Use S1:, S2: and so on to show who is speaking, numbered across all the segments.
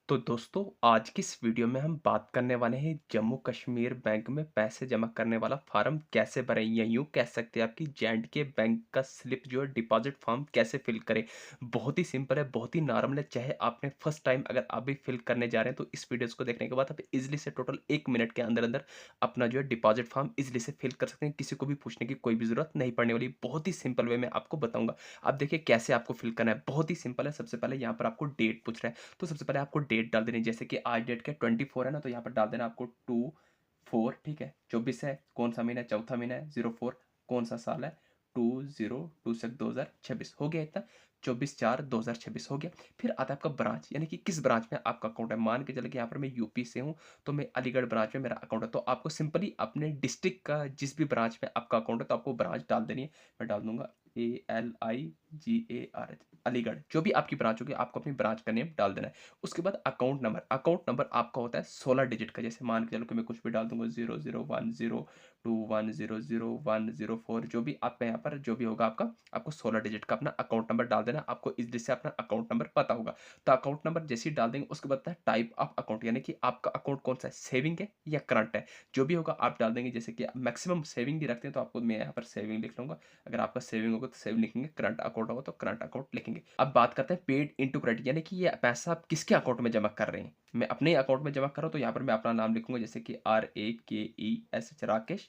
S1: तो दोस्तों आज की इस वीडियो में हम बात करने वाले हैं जम्मू कश्मीर बैंक में पैसे जमा करने वाला फार्म कैसे भरें या यूं कह सकते हैं आपकी J&K बैंक का स्लिप जो है डिपॉजिट फॉर्म कैसे फिल करें। बहुत ही सिंपल है, बहुत ही नॉर्मल है। चाहे आपने फर्स्ट टाइम अगर आप भी फिल करने जा रहे हैं तो इस वीडियोस को देखने के बाद आप इजिली से टोटल 1 मिनट के अंदर अंदर अपना जो है डिपॉजिट फॉर्म इजिली से फिल कर सकते हैं। किसी को भी पूछने की कोई भी जरूरत नहीं पड़ने वाली। बहुत ही सिंपल वे में आपको बताऊंगा। अब देखिए कैसे आपको फिल करना है, बहुत ही सिंपल है। सबसे पहले यहाँ पर आपको डेट पूछ रहा है, तो सबसे पहले आपको डेट डाल देनी है। जैसे कि आज डेट क्या 24 है ना, तो यहाँ पर डाल देना आपको 2/4। ठीक है, 24 है, कौन सा महीना है, चौथा महीना है। 04 कौन सा साल है, 2026 हो गया इतना। 24/4/2026 हो गया। फिर आता है आपका ब्रांच, यानी कि किस ब्रांच में आपका अकाउंट है। मान के चले कि यहाँ पर मैं यूपी से हूँ, तो मैं अलीगढ़ ब्रांच में मेरा अकाउंट है। तो आपको सिंपली अपने डिस्ट्रिक्ट का जिस भी ब्रांच में आपका अकाउंट है तो आपको ब्रांच डाल देनी है। मैं डाल दूंगा ALIGARH, अलीगढ़। जो भी आपकी ब्रांच होगी आपको अपनी ब्रांच का नेम डाल देना है। उसके बाद अकाउंट नंबर आपका होता है 16 डिजिट का। जैसे मान के चलो कि मैं कुछ भी डाल दूंगा 00102102100104, जो भी आपका यहाँ पर जो भी होगा आपका, आपको 16 डिजिट का अपना अकाउंट नंबर डाल देना। आपको इजली से अपना अकाउंट नंबर पता होगा। तो अकाउंट नंबर जैसे ही डाल देंगे उसके बाद टाइप ऑफ अकाउंट, यानी कि आपका अकाउंट कौन सा है, सेविंग है या करंट है। जो भी होगा आप डाल देंगे। जैसे कि मैक्सिमम सेविंग ही रखते हैं तो आपको मैं यहाँ पर सेविंग लिख लूंगा। अगर आपका सेविंग होगा तो सेविंग लिखेंगे, करंट अकाउंट होगा तो करंट अकाउंट लिखेंगे। अब बात करते हैं पेड इनटू क्रेडिट, यानी कि ये पैसा आप किसके अकाउंट में जमा कर रहे हैं। मैं अपने अकाउंट में जमा कर रहा हूँ तो यहाँ पर मैं अपना नाम लिखूंगा। जैसे कि RAKESH राकेश,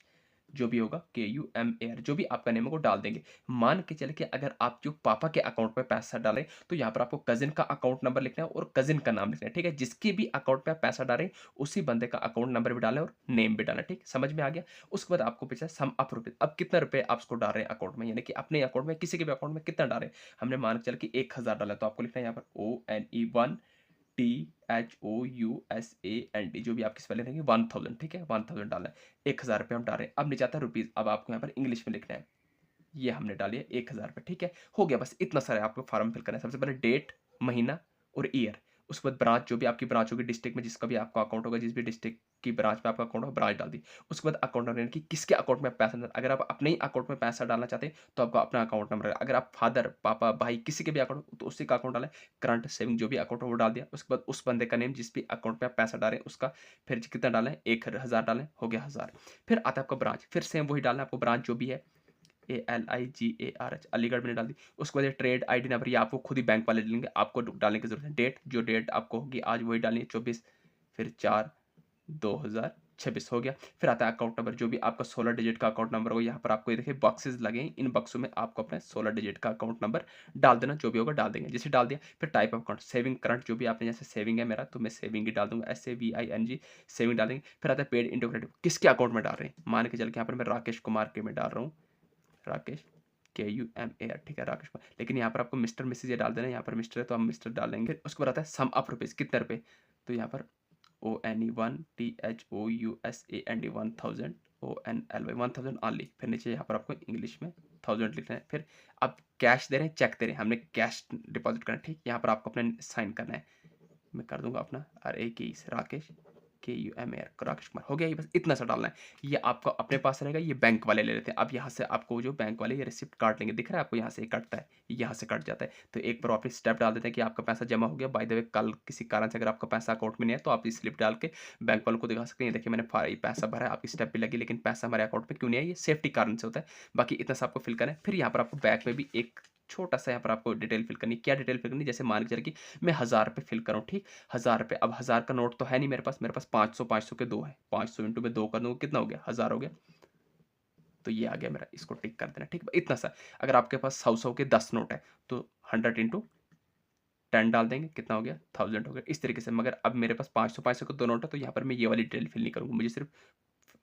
S1: जो भी होगा KUMAR, जो भी आपका नेम है वो डाल देंगे। मान के चले कि अगर आप जो पापा के अकाउंट में पैसा डालें तो यहाँ पर आपको कजिन का अकाउंट नंबर लिखना है और कजिन का नाम लिखना है। ठीक है, जिसके भी अकाउंट में आप पैसा डालें उसी बंदे का अकाउंट नंबर भी डालें और नेम भी डालें। ठीक, समझ में आ गया। उसके बाद आपको पूछा सम ऑफ रुपीज, अब कितना रुपए आप उसको डाल रहे हैं अकाउंट में, यानी कि अपने अकाउंट में किसी के भी अकाउंट में कितना डालें। हमने मान के चल कि 1000 डाला तो आपको लिखना है यहाँ पर ONE 1THOUSAND, जो भी आपकी स्पेलिंग रहेगी 1000। ठीक है, 1000 डालना है। 1000 रुपये हम डाल रहे हैं। अब नीचे आता है रुपीज, अब आपको यहाँ पर इंग्लिश में लिखना है। ये हमने डाली है 1000 रुपये। ठीक है, हो गया। बस इतना सारा आपको फॉर्म फिल करना है। सबसे पहले डेट, महीना और ईयर। उसके बाद ब्रांच, जो भी आपकी ब्रांच होगी, डिस्ट्रिक्ट में जिसका भी आपका अकाउंट होगा, जिस भी डिस्ट्रिक्ट की ब्रांच में आपका अकाउंट होगा ब्रांच डाल दी। उसके बाद अकाउंट नंबर, यानी कि किसके अकाउंट में पैसा अगर आप अपने ही अकाउंट में पैसा डालना चाहते हैं तो आपका अपना अकाउंट नंबर। अगर आप फादर, पापा, भाई किसी के भी अकाउंट तो उसी का अकाउंट डालें। करंट सेविंग जो भी अकाउंट है वो डाल दिया। उसके बाद उस बंदे का नेम, जिस भी अकाउंट में आप पैसा डालें उसका। फिर कितना डालें, 1000 डालें, हो गया 1000। फिर आता है आपका ब्रांच, फिर सेम वही डालना है आपको, ब्रांच जो भी है ALIGARH, अलीगढ़ मैंने डाल दी। उसके बाद ट्रेड ID नंबर, ये आपको खुद ही बैंक वाले लेंगे, आपको डालने की जरूरत है। डेट, जो डेट आपको होगी आज वही डालनी है, 24 फिर 4/2026 हो गया। फिर आता है अकाउंट नंबर, जो भी आपका 16 डिजिट का अकाउंट नंबर होगा। यहाँ पर आपको ये देखिए बॉक्सेस लगे हैं, इन बॉक्सों में आपको अपना 16 डिजिट का अकाउंट नंबर डाल देना। जो भी होगा डाल देंगे। जैसे डाल दिया, फिर type of account, saving, current, जो भी आपने, जैसे सेविंग है मेरा तो मैं सेविंग ही डाल दूंगा, SAVING, सेविंग डाल देंगे। फिर आता है पेड इंटू क्रेडिट, किसके अकाउंट में डाल रहे हैं। मान के चल के यहाँ पर मैं राकेश कुमार के में डाल रहा हूँ, राकेश KUMAR। ठीक है, राकेश कुमार। लेकिन यहाँ पर आपको मिस्टर मिसेज ये डाल देना। यहाँ पर मिस्टर है तो हम मिस्टर डालेंगे। उसके बाद आता है सम ऑफ रुपीज, कितने रुपए। तो यहाँ पर ONE 1THOUSAND 1000 ONLY 1000 फिर नीचे यहाँ पर आपको इंग्लिश में 1000 लिखना है। फिर आप कैश दे रहे हैं, चेक दे रहे हैं, हमने कैश डिपॉजिट करना है। ठीक, यहाँ पर आपको अपना साइन करना है। मैं कर दूंगा अपना RAK राकेश KUMAR राकेश कुमार, हो गया। ये बस इतना सा डालना है। ये आपको अपने पास रहेगा, ये बैंक वाले ले लेते हैं। अब यहाँ से आपको जो बैंक वाले ये रिसिप्ट काट लेंगे, दिख रहा है आपको, यहाँ से कटता है, यहाँ से कट जाता है। तो एक बार वापस स्टेप डाल देते हैं कि आपका पैसा जमा हो गया। बाय द वे कल किसी कारण से अगर आपका पैसा अकाउंट में नहीं है तो आप इस स्लिप डाल के बैंक वालों को दिखा सकते हैं, देखिए मैंने पैसा भरा है, आपकी स्टेप भी लगी लेकिन पैसा हमारे अकाउंट में क्यों नहीं है। ये सेफ्टी कारण से होता है। बाकी इतना सा आपको फिल करना है। फिर यहाँ पर आपको बैक में भी एक छोटा सा यहाँ पर आपको डिटेल फिल करनी है। क्या डिटेल फिल करनी है, जैसे मान के चलिए कि मैं 1000 रुपये फिल करूँ। ठीक, 1000 रुपये। अब 1000 का नोट तो है नहीं मेरे पास 500 के दो है। 500 इंटू में 2 कर दूंगा, कितना हो गया, 1000 हो गया। तो ये आ गया मेरा, इसको टिक कर देना। ठीक, इतना सा। अगर आपके पास 100 के 10 नोट है तो 100 इंटू 10 डाल देंगे, कितना हो गया, 1000 हो गया। इस तरीके से। मगर अब मेरे पास 500 के दो नोट है तो यहाँ पर मैं ये वाली डिटेल फिल नहीं करूँगा, मुझे सिर्फ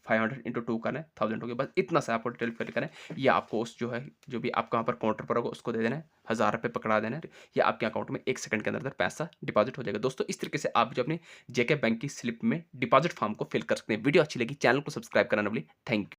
S1: 500 इंटू 2 करना है, 1000 हो गया। बस इतना सा आपको डिटेल फिल करना है। ये आपको उस जो है, जो भी आपका वहाँ पर काउंटर पर होगा उसको दे देना है, 1000 रुपये पकड़ा देना है। ये आपके अकाउंट में 1 सेकंड के अंदर अंदर पैसा डिपॉजिट हो जाएगा। दोस्तों इस तरीके से आप जो अपने JK बैंक की स्लिप में डिपॉजिट फॉर्म को फिल कर सकते हैं। वीडियो अच्छी लगी, चैनल को सब्सक्राइब करना ना भूलिए। Thank you.